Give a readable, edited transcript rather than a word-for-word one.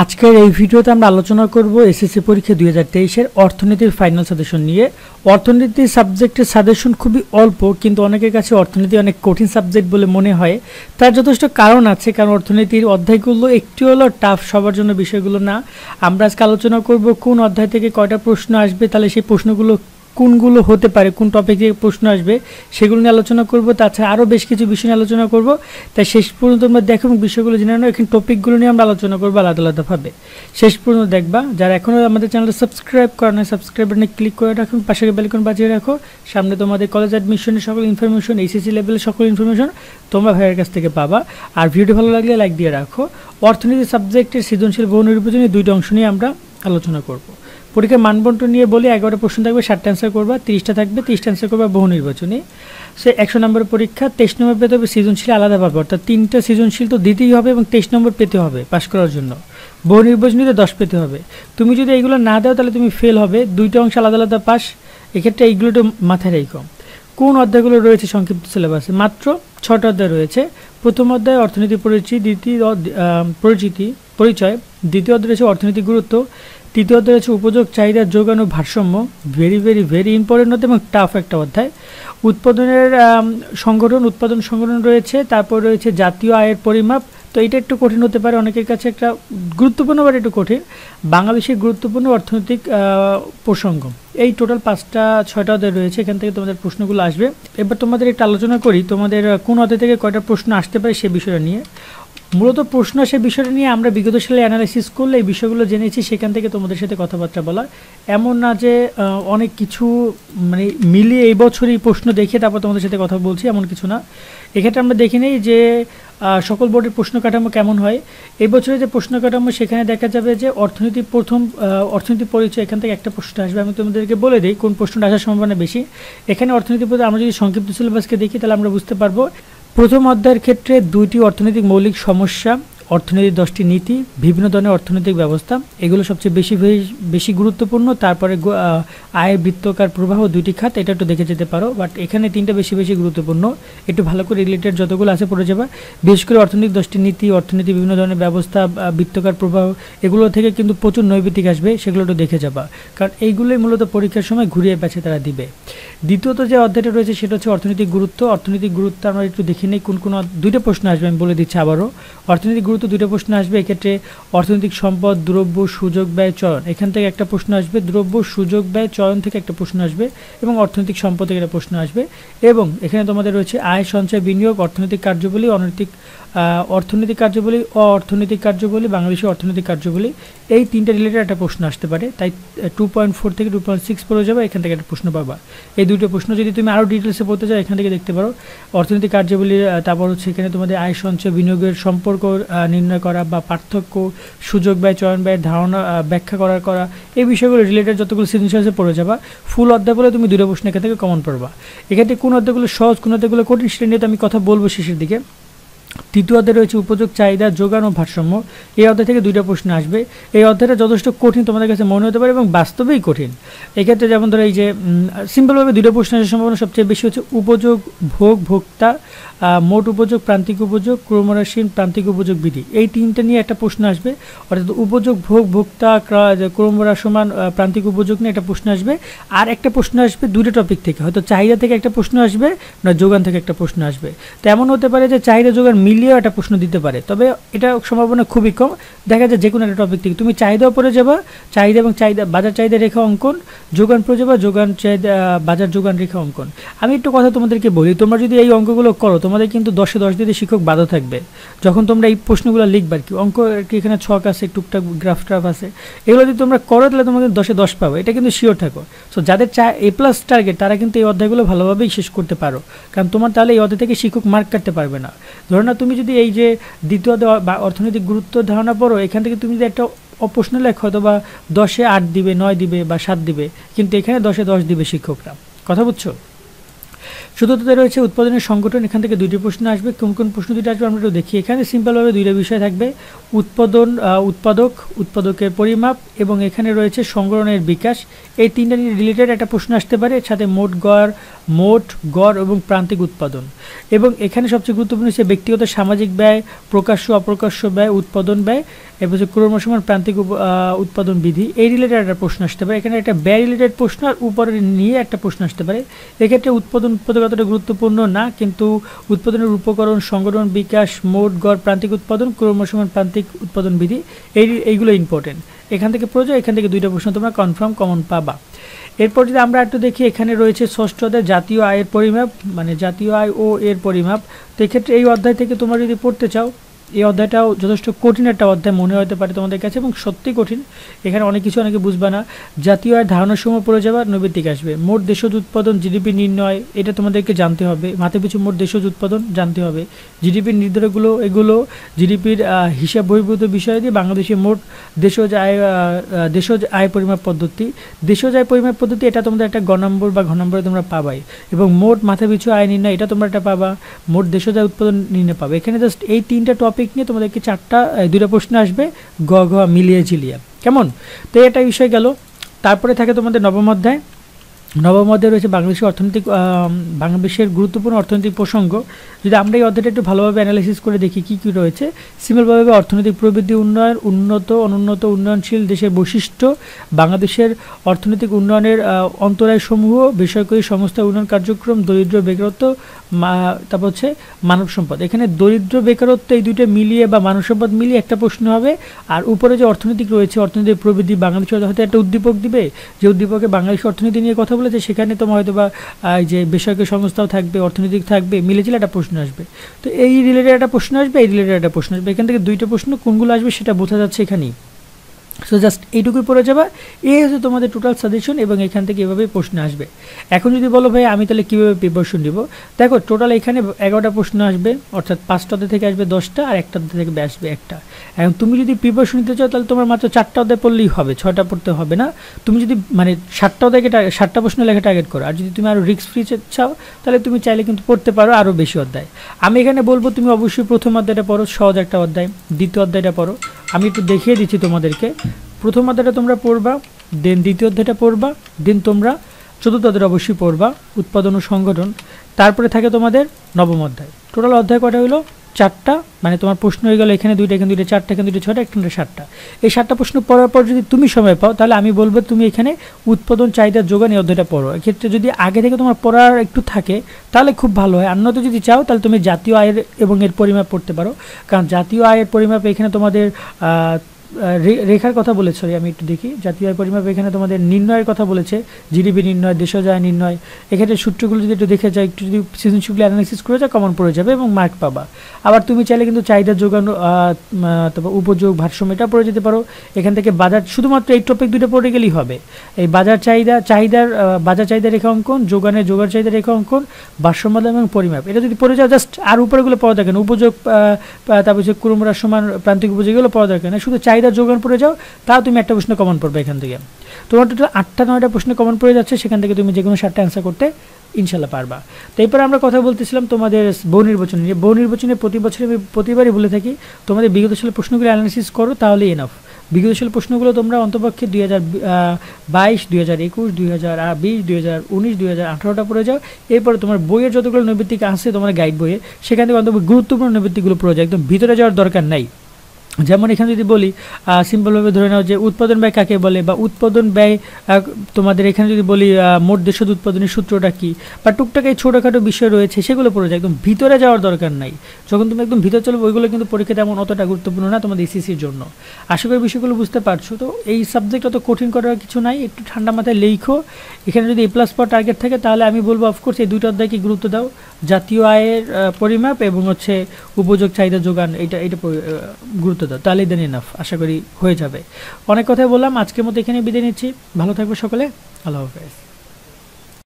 আজকের এই ভিডিওতে আমরা আলোচনা করব এসএসসি পরীক্ষা 2023 এর অর্থনীতির ফাইনাল সাজেশন নিয়ে। অর্থনীতি সাবজেক্টের সাজেশন খুবই অল্প, কিন্তু অনেকের কাছে অর্থনীতি অনেক কঠিন সাবজেক্ট বলে মনে হয়। তার যথেষ্ট কারণ আছে, কারণ অর্থনীতির অধ্যায়গুলো একটু হলো টাফ, সবার জন্য বিষয়গুলো না। আমরা আজকে আলোচনা করব কোন অধ্যায় থেকে কয়টা প্রশ্ন আসবে, তাহলে সেই প্রশ্নগুলো কোনগুলো হতে পারে, কোন টপিক থেকে প্রশ্ন আসবে সেগুলো নিয়ে আলোচনা করব। তাছাড়া আরও বেশ কিছু বিষয় নিয়ে আলোচনা করব। তাই শেষ পর্যন্ত তোমরা দেখো এবং বিষয়গুলো জেনে নাও। এখানে টপিকগুলো নিয়ে আমরা আলোচনা করবো আলাদা আলাদাভাবে। শেষ পর্যন্ত দেখবা। যারা এখনও আমাদের চ্যানেলটা সাবস্ক্রাইব করে না, সাবস্ক্রাইব বাটনে ক্লিক করে রাখুন, পাশে বেল আইকন বাজিয়ে রাখো। সামনে তোমাদের কলেজ অ্যাডমিশনের সকল ইনফরমেশন, এইচএসসি লেভেলের সকল ইনফরমেশন তোমরা ভাইয়ের কাছ থেকে পাবা। আর ভিডিও ভালো লাগলে লাইক দিয়ে রাখো। অর্থনীতি সাবজেক্টের সৃজনশীল বহু নির্বাচনী দুইটা অংশ নিয়ে আমরা আলোচনা করব। পরীক্ষার মানবন্টন নিয়ে বলি, 11টা প্রশ্ন থাকবে, 7টা অ্যান্সার করবা, 30টা থাকবে, 30টা অ্যান্সার করবা বহু নির্বাচনী। সে 100 নম্বরের পরীক্ষা, 23 নম্বর পেতে হবে সৃজনশীল আলাদাভাবে, অর্থাৎ 3টা সৃজনশীল তো দিতেই হবে এবং 23 নম্বর পেতে হবে পাস করার জন্য। বহু নির্বাচনীতে 10 পেতে হবে। তুমি যদি এইগুলো না দাও তাহলে তুমি ফেল হবে, দুইটা অংশ আলাদা আলাদা পাস। এক্ষেত্রে এইগুলো একটু মাথায় রেখো। কোন অধ্যায়গুলো রয়েছে সংক্ষিপ্ত সিলেবাসে? মাত্র 6টা অধ্যায় রয়েছে। প্রথম অধ্যায় অর্থনীতি পরিচয়, দ্বিতীয় অধ্যায় রয়েছে অর্থনৈতিক গুরুত্ব, তৃতীয় অধ্যায় রয়েছে উপযোগ, চাহিদা, যোগান ও ভারসাম্য। ভেরি ইম্পর্টেন্ট এবং টাফ একটা অধ্যায়। উৎপাদন সংগঠন রয়েছে, তারপর রয়েছে জাতীয় আয়ের পরিমাপ। তো এটা একটু কঠিন হতে পারে অনেকের কাছে, একটা গুরুত্বপূর্ণ বা একটু কঠিন। বাংলাদেশের গুরুত্বপূর্ণ অর্থনৈতিক প্রসঙ্গ। এই টোটাল 5টা-6টা অধ্যায় রয়েছে, এখান থেকে তোমাদের প্রশ্নগুলো আসবে। এবার তোমাদের একটু আলোচনা করি তোমাদের কোন অধ্যায় থেকে কয়টা প্রশ্ন আসতে পারে সে বিষয়টা নিয়ে। মূলত প্রশ্ন সে বিষয়টা নিয়ে আমরা বিগত সালে অ্যানালাইসিস করলে এই বিষয়গুলো জেনেছি, সেখান থেকে তোমাদের সাথে কথাবার্তা বলা। এমন না যে অনেক কিছু মানে মিলিয়ে এই বছরই প্রশ্ন দেখে তারপর তোমাদের সাথে কথা বলছি, এমন কিছু না। এক্ষেত্রে আমরা দেখে নিই যে সকল বোর্ডের প্রশ্ন কাঠামো কেমন হয়। এই বছরের যে প্রশ্ন কাঠামো সেখানে দেখা যাবে যে অর্থনীতি পরিচয়, এখান থেকে একটা প্রশ্ন আসবে। আমি তোমাদেরকে বলে দিই কোন প্রশ্নটা আসার সম্ভাবনা বেশি। এখানে অর্থনীতি পরিচয় আমরা যদি সংক্ষিপ্ত সিলেবাসকে দেখি তাহলে আমরা বুঝতে পারবো প্রথম অধ্যায়ের ক্ষেত্রে 2টি অর্থনৈতিক মৌলিক সমস্যা, অর্থনীতির 10টি নীতি, বিভিন্ন ধরনের অর্থনৈতিক ব্যবস্থা, এগুলো সবচেয়ে বেশি গুরুত্বপূর্ণ। তারপরে আয় বৃত্তাকার প্রবাহ, 2টি খাত, এটা একটু দেখে যেতে পারো। বাট এখানে 3টা বেশি গুরুত্বপূর্ণ, একটু ভালো করে রিলেটেড যতগুলো আছে পড়ে যাবা। বিশেষ করে অর্থনৈতিক 10টি নীতি, অর্থনীতি বিভিন্ন ধরনের ব্যবস্থা, বৃত্তাকার প্রবাহ, এগুলো থেকে কিন্তু প্রচুর নৈবিত্তিক আসবে, সেগুলো একটু দেখে যাবা, কারণ এইগুলোই মূলত পরীক্ষার সময় ঘুরিয়ে পেছে তারা দিবে। দ্বিতীয়ত যে অধ্যায়টা রয়েছে সেটা হচ্ছে অর্থনৈতিক গুরুত্ব। অর্থনৈতিক গুরুত্ব আমরা একটু দেখে নিই কোন 2টা প্রশ্ন আসবে, আমি বলে দিচ্ছি আবারও। অর্থনৈতিক গুরুত্ব 2টা প্রশ্ন আসবে। এক্ষেত্রে অর্থনৈতিক সম্পদ, দ্রব্য, সুযোগ, ব্যয়, চয়ন, এখান থেকে একটা প্রশ্ন আসবে। দ্রব্য, সুযোগ, ব্যয়, চয়ন থেকে একটা প্রশ্ন আসবে এবং অর্থনৈতিক সম্পদ থেকে একটা প্রশ্ন আসবে। এবং এখানে তোমাদের রয়েছে আয়, সঞ্চয়, বিনিয়োগ, অর্থনৈতিক কার্যাবলী, অর্থনৈতিক কার্যাবলী, অর্থনৈতিক কার্যাবলী, বাংলাদেশের অর্থনৈতিক কার্যাবলী, এই 3টা রিলেটেড একটা প্রশ্ন আসতে পারে। তাই 2.4 থেকে 2.6 পড়ে যাবে, এখান থেকে একটা প্রশ্ন পাবা। এই 2টো প্রশ্ন যদি তুমি আরও ডিটেলসে পড়তে চাও এখান থেকে দেখতে পারো। অর্থনৈতিক কার্যাবলী, তারপর হচ্ছে এখানে তোমাদের আয়, সঞ্চয়, বিনিয়োগের সম্পর্ক নির্ণয় করা বা পার্থক্য, সুযোগ, ব্যয়, চয়ন, ব্যয়ের ধারণা ব্যাখ্যা করা, এই বিষয়গুলো রিলেটেড যতগুলো সৃজনশীল আছে পড়ে যাবা। ফুল অধ্যায় বলে তুমি 2টা প্রশ্ন এখান থেকে কমন পড়বা। এক্ষেত্রে কোন অধ্যায়গুলো সহজ, কোন অধ্যায়গুলো কঠিন সেটা নিয়ে তো আমি কথা বলবো শেষের দিকে। তৃতীয় অধ্যায় রয়েছে উপযোগ, চাহিদা, যোগান ও ভারসাম্য। এই অধ্যায় থেকে 2টা প্রশ্ন আসবে। এই অধ্যায়টা যথেষ্ট কঠিন তোমাদের কাছে মনে হতে পারে এবং বাস্তবেই কঠিন। এক্ষেত্রে যেমন ধরো এই যে সিম্পলভাবে 2টা প্রশ্ন আসার সম্ভাবনা সবচেয়ে বেশি হচ্ছে উপযোগ, ভোক্তা, মোট উপযোগ, প্রান্তিক উপযোগ, ক্রমহ্রাসীন প্রান্তিক উপযোগ বিধি, এই 3টা নিয়ে একটা প্রশ্ন আসবে। অর্থাৎ উপযোগ, ভোক্তা, ক্রমহ্রাসমান প্রান্তিক উপযোগ নিয়ে একটা প্রশ্ন আসবে। আর একটা প্রশ্ন আসবে 2টা টপিক থেকে, হয়তো চাহিদা থেকে একটা প্রশ্ন আসবে না যোগান থেকে একটা প্রশ্ন আসবে। তো এমন হতে পারে যে চাহিদা যোগান মিলিয়েও একটা প্রশ্ন দিতে পারে, তবে এটা সম্ভাবনা খুবই কম। দেখা যায় যে কোনো একটা টপিক থেকে তুমি চাহিদাও পড়ে যাবা, চাহিদা এবং বাজার চাহিদা রেখা অঙ্কন, যোগান পড়ে যাবা, যোগান চাহিদা বাজার যোগান রেখা অঙ্কন। আমি একটু কথা তোমাদেরকে বলি, তোমরা যদি এই অঙ্কগুলো করো তোমাদের কিন্তু 10-এ 10 দিতে শিক্ষক বাধা থাকবে যখন তোমরা এই প্রশ্নগুলো লিখবা। কি অঙ্ক এখানে ছক আছে, টুকটাক গ্রাফ আছে, এগুলো যদি তোমরা করো তাহলে তোমাকে 10-এ 10 পাবো, এটা কিন্তু শিওর থাকো। সো যাদের A+ টার্গেট তারা কিন্তু এই অধ্যায়গুলো ভালোভাবেই শেষ করতে পারো, কারণ তোমার তাহলে এই অধ্যায় থেকে শিক্ষক মার্ক কাটতে পারবে না। ধরো না তুমি যদি এই যে দ্বিতীয় বা অর্থনৈতিক গুরুত্ব ধারণা পড়ো, এখান থেকে তুমি যদি একটা প্রশ্ন লেখো হয়তো বা 10-এ 8 দিবে, 9 দিবে বা 7 দিবে, কিন্তু এখানে 10-এ 10 দিবে শিক্ষকরা। কথা বুঝছো? চতুর্থতে রয়েছে উৎপাদনের সংগঠন, এখান থেকে 2টি প্রশ্ন আসবে। কোন প্রশ্ন 2টা আসবে আমরা একটু দেখি। এখানে সিম্পলভাবে 2টা বিষয় থাকবে, উৎপাদকের পরিমাপ এবং এখানে রয়েছে সংগঠনের বিকাশ। এই 3টা নিয়ে রিলেটেড একটা প্রশ্ন আসতে পারে। এর সাথে মোট গড় এবং প্রান্তিক উৎপাদন। এবং এখানে সবচেয়ে গুরুত্বপূর্ণ হচ্ছে ব্যক্তিগত সামাজিক ব্যয়, প্রকাশ্য অপ্রকাশ্য ব্যয়, উৎপাদন ব্যয়। এরপর হচ্ছে ক্রমসমান প্রান্তিক উৎপাদন বিধি, এই রিলেটেড একটা প্রশ্ন আসতে পারে। এখানে একটা ব্যয় রিলেটেড প্রশ্ন আর উপরে নিয়ে একটা প্রশ্ন আসতে পারে। এক্ষেত্রে উৎপাদকতাটা গুরুত্বপূর্ণ না, কিন্তু উৎপাদনের উপকরণ, সংগঠন, বিকাশ, মোট গড় প্রান্তিক উৎপাদন, ক্রমসমান প্রান্তিক উৎপাদন বিধি, এইগুলো ইম্পর্টেন্ট। এখান থেকে প্রয়োজন, এখান থেকে দুইটা প্রশ্ন তোমরা কনফার্ম কমন পাবা। এরপর যদি আমরা একটু দেখি, এখানে রয়েছে ষষ্ঠ অধ্যায় জাতীয় আয়ের পরিমাপ, মানে জাতীয় আয় ও এর পরিমাপ। তো এক্ষেত্রে এই অধ্যায় থেকে তোমরা যদি পড়তে চাও, এই অধ্যায়টাও যথেষ্ট কঠিন একটা অধ্যায় মনে হতে পারে তোমাদের কাছে, এবং সত্যি কঠিন। এখানে অনেক কিছু অনেকে বুঝবে না। জাতীয় আয়ের ধারণার সময় পড়ে যাওয়া, নৈবেদিক আসবে। মোট দেশজ উৎপাদন, জিডিপি নির্ণয়, এটা তোমাদেরকে জানতে হবে। মাথাপিছু মোট দেশজ উৎপাদন জানতে হবে। জিডিপির নির্ধারকগুলো, এগুলো জিডিপির হিসাব বহির্ভূত বিষয় দিয়ে বাংলাদেশের মোট দেশজ আয় পরিমাপ পদ্ধতি, দেশজ আয় পরিমাপ পদ্ধতি, এটা তোমাদের একটা গ নম্বর বা ঘ নম্বরে তোমরা পাবাই। এবং মোট মাথাপিছু আয় নির্ণয়, এটা তোমরা একটা পাবা। মোট দেশজ আয় উৎপাদন নির্ণয় পাবে। এখানে জাস্ট এই তিনটা টপিক নিয়ে তোমাদেরকে দুইটা প্রশ্ন আসবে, গ ঘ মিলিয়ে ঝিলিয়ে, কেমন? তো এটা বিষয় গেল। তারপরে থাকে তোমাদের নবম অধ্যায়। নবম অধ্যায় রয়েছে বাংলাদেশের গুরুত্বপূর্ণ অর্থনৈতিক প্রসঙ্গ। যদি আমরা এই অধ্যায়টা একটু ভালোভাবে অ্যানালাইসিস করে দেখি কী কী রয়েছে। সিম্পলভাবে অর্থনৈতিক প্রবৃদ্ধি, উন্নয়ন, উন্নত অনুন্নত উন্নয়নশীল দেশের বৈশিষ্ট্য, বাংলাদেশের অর্থনৈতিক উন্নয়নের অন্তরায়সমূহ, বেসরকারি সংস্থা উন্নয়ন কার্যক্রম, দরিদ্র বেকারত্ব, তারপর হচ্ছে মানব সম্পদ। এখানে দরিদ্র বেকারত্ব এই দুইটা মিলিয়ে বা মানব সম্পদ মিলিয়ে একটা প্রশ্ন হবে। আর উপরে যে অর্থনৈতিক রয়েছে, অর্থনৈতিক প্রবৃদ্ধি, বাংলাদেশের হয়তো একটা উদ্দীপক দিবে, যে উদ্দীপকে বাংলাদেশের অর্থনীতি নিয়ে কথা বলেছে, সেখানে তোমার হয়তো বা যে বেসরকারি সংস্থাও থাকবে, অর্থনৈতিক থাকবে, মিলেছিল একটা প্রশ্ন আসবে। তো এই রিলেটেড একটা প্রশ্ন আসবে, এই রিলেটেড একটা প্রশ্ন আসবে। এখান থেকে দুইটা প্রশ্ন কোনগুলো আসবে সেটা বোঝা যাচ্ছে এখানেই। সো জাস্ট এইটুকুই পড়ে যাবা। এই হচ্ছে তোমাদের টোটাল সাজেশন, এবং এখান থেকে এভাবেই প্রশ্ন আসবে। এখন যদি বলো ভাই আমি তাহলে কীভাবে প্রিপারেশন দিব, দেখো টোটাল এখানে 11টা প্রশ্ন আসবে, অর্থাৎ 5টা অধ্যায় থেকে আসবে 10টা, আর একটা অধ্যায় থেকে আসবে একটা। এখন তুমি যদি প্রিপারেশন নিতে চাও তাহলে তোমার মাত্র 4টা অধ্যায় পড়লেই হবে, 6টা পড়তে হবে না। তুমি যদি মানে 7টা অধ্যায়কে 7টা প্রশ্ন লেখা টার্গেট করো, আর যদি তুমি আরও রিস্ক ফ্রি চাও তাহলে তুমি চাইলে কিন্তু পড়তে পারো আরও বেশি অধ্যায়। আমি এখানে বলবো তুমি অবশ্যই প্রথম অধ্যায়টা পড়ো, সহজ একটা অধ্যায়। দ্বিতীয় অধ্যায়টা পড়ো, আমি একটু দেখিয়ে দিচ্ছি তোমাদেরকে। প্রথম অধ্যায়টা তোমরা পড়বা, দেন দ্বিতীয় অধ্যায়টা পড়বা, দেন তোমরা চতুর্থ অধ্যায়টা অবশ্যই পড়বা, উৎপাদন ও সংগঠন। তারপরে থাকে তোমাদের নবম অধ্যায়। টোটাল অধ্যায় কটা হলো? 4টা। মানে তোমার প্রশ্ন হয়ে গেল এখানে 2টা, এখানে 2টা, 4টা, এখানে 2টা, 6টা, এখানে 7টা। এই 7টা প্রশ্ন পড়ার পর যদি তুমি সময় পাও তাহলে আমি বলবো তুমি এখানে উৎপাদন চাহিদার যোগান এই অধ্যায়টা পড়ো। এক্ষেত্রে যদি আগে থেকে তোমার পড়ার একটু থাকে তাহলে খুব ভালো হয়। অন্যত যদি চাও তাহলে তুমি জাতীয় আয়ের এবং এর পরিমাপ পড়তে পারো, কারণ জাতীয় আয়ের পরিমাপ এখানে তোমাদের রেখার কথা বলেছে। আমি একটু দেখি, জাতীয় আয় পরিমাপ এখানে তোমাদের নির্ণয়ের কথা বলেছে, জিডিপি নির্ণয়, দেশজ আয় নির্ণয়। এক্ষেত্রে সূত্রগুলো যদি একটু দেখে যায়, একটু যদি সৃজনশীল অ্যানালাইসিস করে যায়, কমন পড়ে যাবে এবং মার্ক পাবা। আবার তুমি চাইলে কিন্তু চাহিদা যোগান, তারপর উপযোগ, ভারসাম্য, এটা পড়ে যেতে পারো। এখান থেকে বাজার, শুধুমাত্র এই টপিক দুটো পড়ে গেলেই হবে। এই বাজার চাহিদা রেখা অঙ্কন, যোগান চাহিদা রেখা অঙ্কন, ভারসাম্য এবং পরিমাপ, এটা যদি পড়ে যাও জাস্ট। আর উপরেগুলো পড়া থাকে না, উপযোগ, তারপর হচ্ছে ক্রমহ্রাসমান প্রান্তিক উপযোগগুলো পড়া থাকে না, শুধু চাহিদা যোগান পড়ে যাও, তাও তুমি একটা প্রশ্ন কমন পড়বে এখান থেকে। তোমার টোটাল 8টা 9টা প্রশ্ন কমন পড়ে যাচ্ছে, সেখান থেকে তুমি যে কোনো 7টা অ্যান্সার করতে ইনশাল্লাহ পারবা। তো এরপর আমরা কথা বলতেছিলাম তোমাদের বহু নির্বাচন নিয়ে। বহু নির্বাচনে প্রতি বছর আমি প্রতিবারই বলে থাকি তোমাদের বিগত সালের প্রশ্নগুলো অ্যানালাইসিস করো, তাহলেই এনাফ। বিগত সালের প্রশ্নগুলো তোমরা অন্তপক্ষে 2022, 2021, 2020, 2019, 2018টা পড়ে যাও। এরপরে তোমার বইয়ের যতগুলো নৈবেদিক আছে তোমার গাইড বইয়ে, সেখান থেকে অন্তত গুরুত্বপূর্ণ নৈবেদিকগুলো পড়ে যায়, একদম ভিতরে যাওয়ার দরকার নাই। যেমন এখানে যদি বলি সিম্পলভাবে ধরে নাও যে উৎপাদন ব্যয় কাকে বলে, বা উৎপাদন ব্যয় তোমাদের এখানে যদি বলি মোট দেশজ উৎপাদনের সূত্রটা কী, বা টুকটাক এই ছোটোখাটো বিষয় রয়েছে সেগুলো পড়ে যায়, একদম ভিতরে যাওয়ার দরকার নাই। যখন তুমি একদম ভিতরে চলো ওইগুলো কিন্তু পরীক্ষা তেমন অতটা গুরুত্বপূর্ণ না তোমাদের এসএসসির জন্য। আশা করি বিষয়গুলো বুঝতে পারছো। তো এই সাবজেক্ট অত কঠিন করার কিছু নাই, একটু ঠান্ডা মাথায় লেখো। এখানে যদি A+ পাওয়ার টার্গেট থাকে তাহলে আমি বলবো অফকোর্স এই দুটো অধ্যায়কে গুরুত্ব দাও, জাতীয় আয়ের পরিমাপ এবং হচ্ছে উপযোগ চাহিদা যোগান, এটা গুরুত্ব দাও, তাহলেই দেন এনাফ। আশা করি হয়ে যাবে। অনেক কথাই বললাম, আজকের মতো এখানে বিদায় নিচ্ছি। ভালো থাকবে সকলে, আল্লাহ হাফেজ।